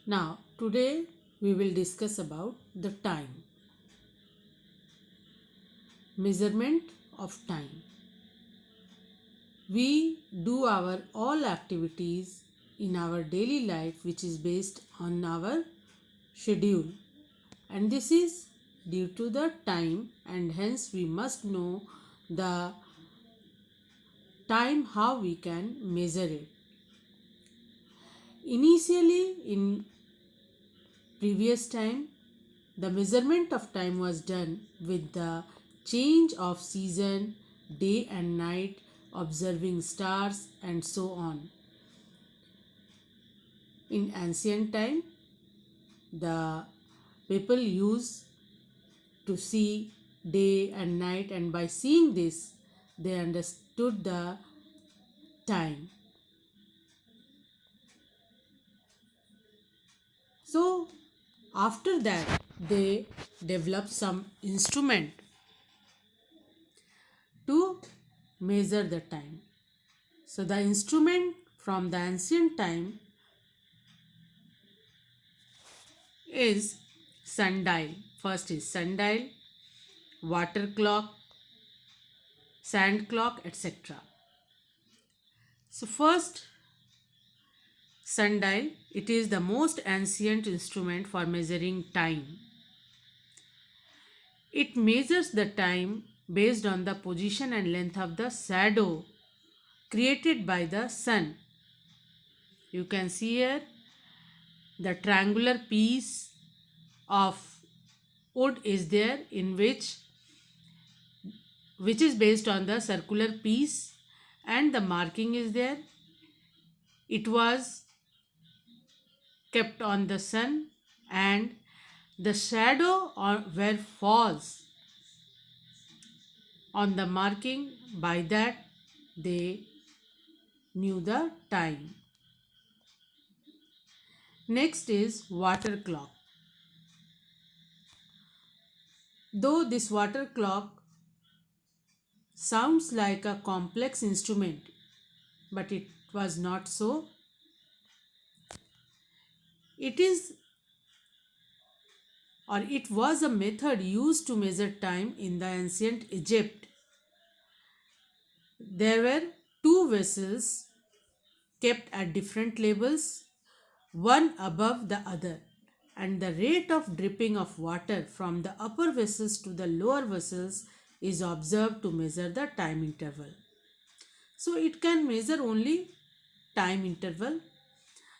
Now, today we will discuss about the time, measurement of time. We do our all activities in our daily life which is based on our schedule, and this is due to the time, and hence we must know the time how we can measure it. Initially, in previous time, the measurement of time was done with the change of season, day and night, observing stars, and so on. In ancient time, the people used to see day and night, and by seeing this, they understood the time. So, after that, they developed some instrument to measure the time. So, the instrument from the ancient time is sundial. First is sundial, water clock, sand clock, etc. So, first sundial, it is the most ancient instrument for measuring time. It measures the time based on the position and length of the shadow created by the sun. You can see here the triangular piece of wood is there in which is based on the circular piece, and the marking is there. It was kept on the sun, and the shadow or where falls on the marking, by that they knew the time. Next is water clock. Though this water clock sounds like a complex instrument, but it was not so. It is or it was a method used to measure time in the ancient Egypt. There were two vessels kept at different levels, one above the other, and the rate of dripping of water from the upper vessels to the lower vessels is observed to measure the time interval. So it can measure only time interval.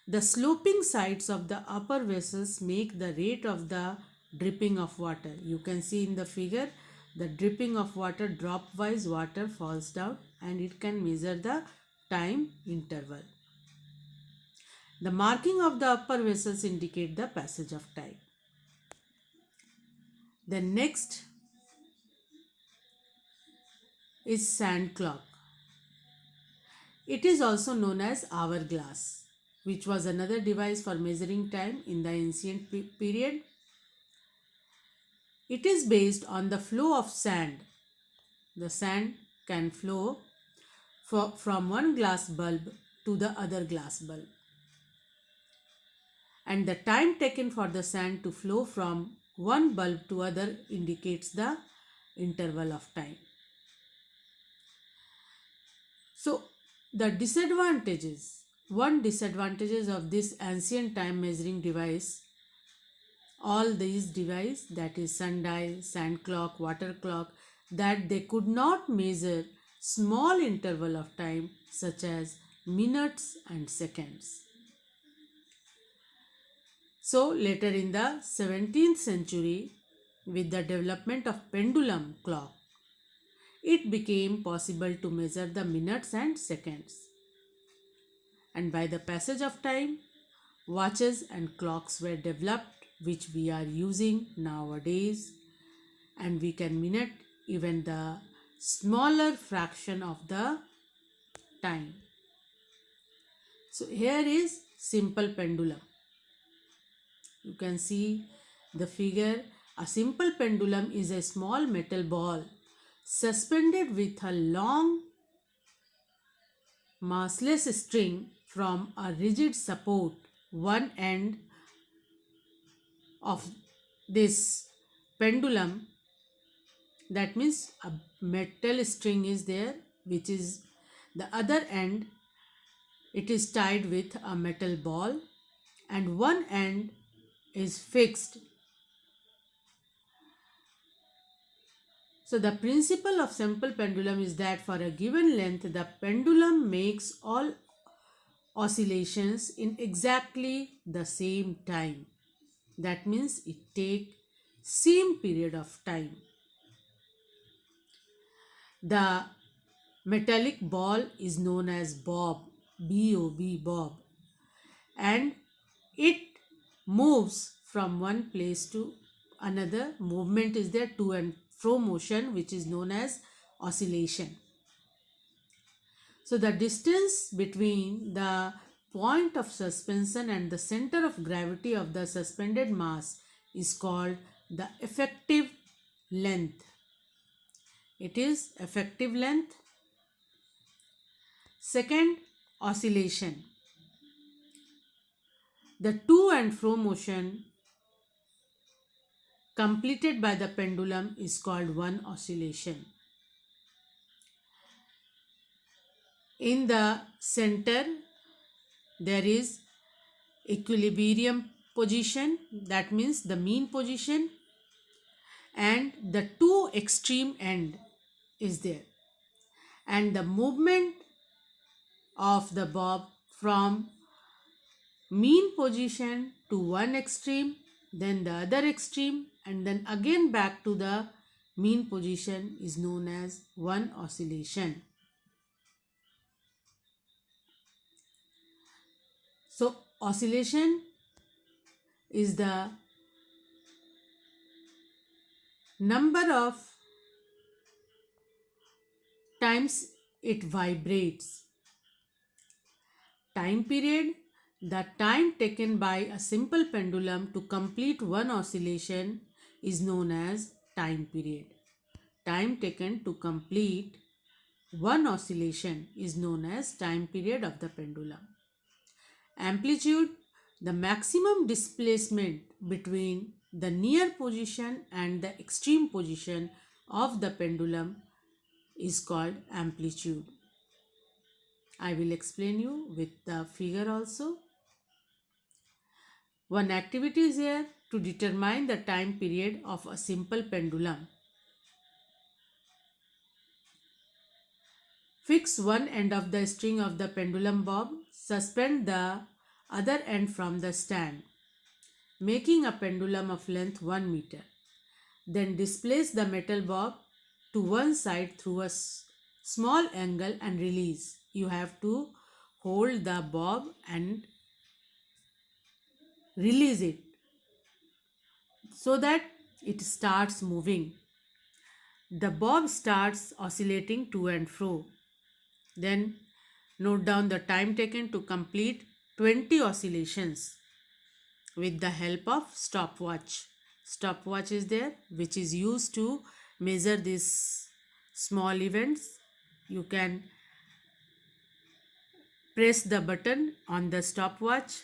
The sloping sides of the upper vessels make the rate of the dripping of water. You can see in the figure the dripping of water, drop wise water falls down, and it can measure the time interval. The marking of the upper vessels indicate the passage of time. The next is sand clock. It is also known as hourglass, which was another device for measuring time in the ancient period. It is based on the flow of sand. The sand can flow from one glass bulb to the other glass bulb, and the time taken for the sand to flow from one bulb to other indicates the interval of time. So the disadvantages, one disadvantages of this ancient time measuring device, all these devices, that is sundial, sand clock, water clock, that they could not measure small interval of time such as minutes and seconds. So later in the 17th century, with the development of pendulum clock, it became possible to measure the minutes and seconds. And by the passage of time, watches and clocks were developed, which we are using nowadays, and we can minute even the smaller fraction of the time. So here is simple pendulum. You can see the figure. A simple pendulum is a small metal ball suspended with a long massless string from a rigid support. One end of this pendulum, that means a metal string is there, which is the other end, it is tied with a metal ball, and one end is fixed. So the principle of simple pendulum is that for a given length, the pendulum makes all oscillations in exactly the same time. That means it take same period of time. The metallic ball is known as bob, B-O-B, bob, and it moves from one place to another. Movement is there, to and fro motion, which is known as oscillation. So the distance between the point of suspension and the center of gravity of the suspended mass is called the effective length. It is effective length. Second, oscillation. The to and fro motion completed by the pendulum is called one oscillation. In the center, there is equilibrium position, that means the mean position, and the two extreme end is there, and the movement of the bob from mean position to one extreme, then the other extreme, and then again back to the mean position is known as one oscillation. So oscillation is the number of times it vibrates. Time period, the time taken by a simple pendulum to complete one oscillation is known as time period. Time taken to complete one oscillation is known as time period of the pendulum. Amplitude, the maximum displacement between the near position and the extreme position of the pendulum is called amplitude. I will explain you with the figure also. One activity is here to determine the time period of a simple pendulum. Fix one end of the string of the pendulum bob, suspend the other end from the stand, making a pendulum of length 1 meter. Then displace the metal bob to one side through a small angle and release. You have to hold the bob and release it so that it starts moving. The bob starts oscillating to and fro. Then note down the time taken to complete 20 oscillations with the help of stopwatch. Stopwatch is there, which is used to measure these small events. You can press the button on the stopwatch,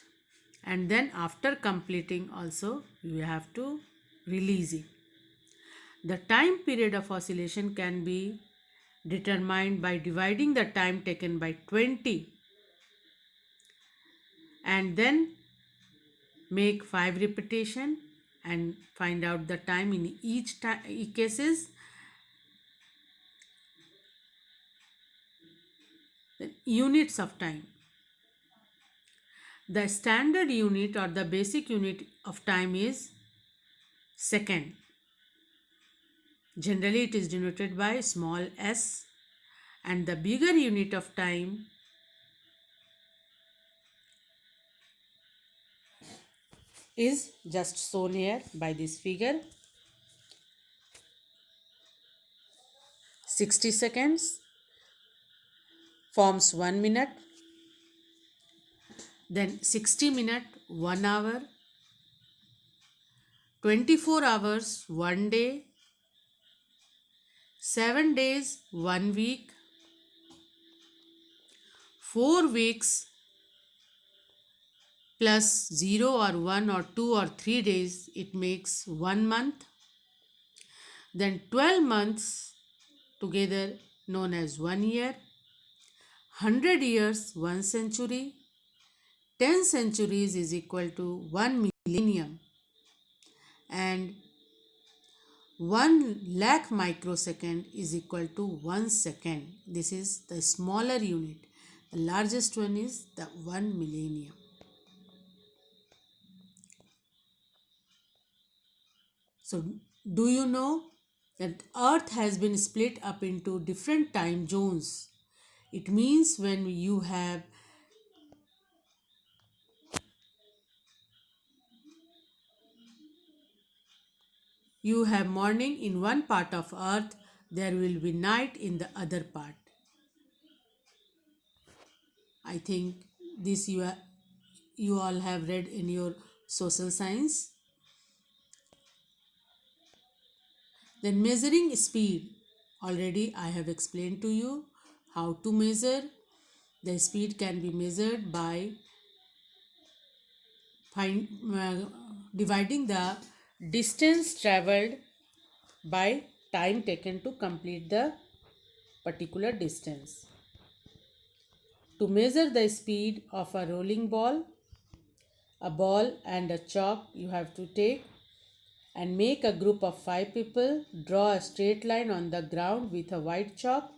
and then after completing also you have to release it. The time period of oscillation can be determined by dividing the time taken by 20 and then make 5 repetition and find out the time in each cases. The units of time. The standard unit or the basic unit of time is second. Generally it is denoted by small s, and the bigger unit of time is just shown here by this figure. 60 seconds forms 1 minute, then 60 minutes 1 hour, 24 hours 1 day, 7 days 1 week, 4 weeks plus 0 or 1 or 2 or 3 days, it makes 1 month. Then 12 months together known as 1 year. 100 years, 1 century. 10 centuries is equal to 1 millennium. And 1 lakh microsecond is equal to 1 second. This is the smaller unit. The largest one is the 1 millennium. So, do you know that Earth has been split up into different time zones? It means when you have morning in one part of Earth, there will be night in the other part. I think this you all have read in your social science. Then measuring speed. Already I have explained to you how to measure. The speed can be measured by dividing the distance traveled by time taken to complete the particular distance. To measure the speed of a rolling ball, a ball and a chalk you have to take and make a group of 5 people. Draw a straight line on the ground with a white chalk.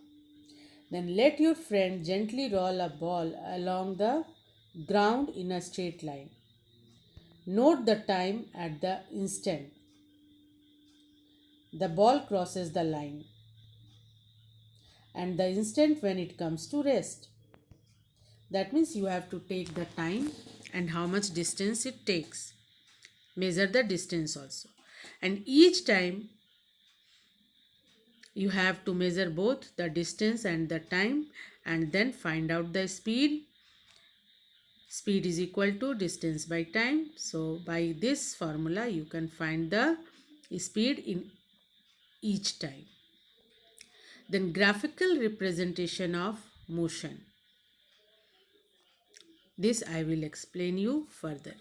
Then let your friend gently roll a ball along the ground in a straight line. Note the time at the instant the ball crosses the line and the instant when it comes to rest. That means you have to take the time and how much distance it takes. Measure the distance also. And each time you have to measure both the distance and the time and then find out the speed. Speed is equal to distance by time. So by this formula you can find the speed in each time. Then graphical representation of motion. This I will explain you further.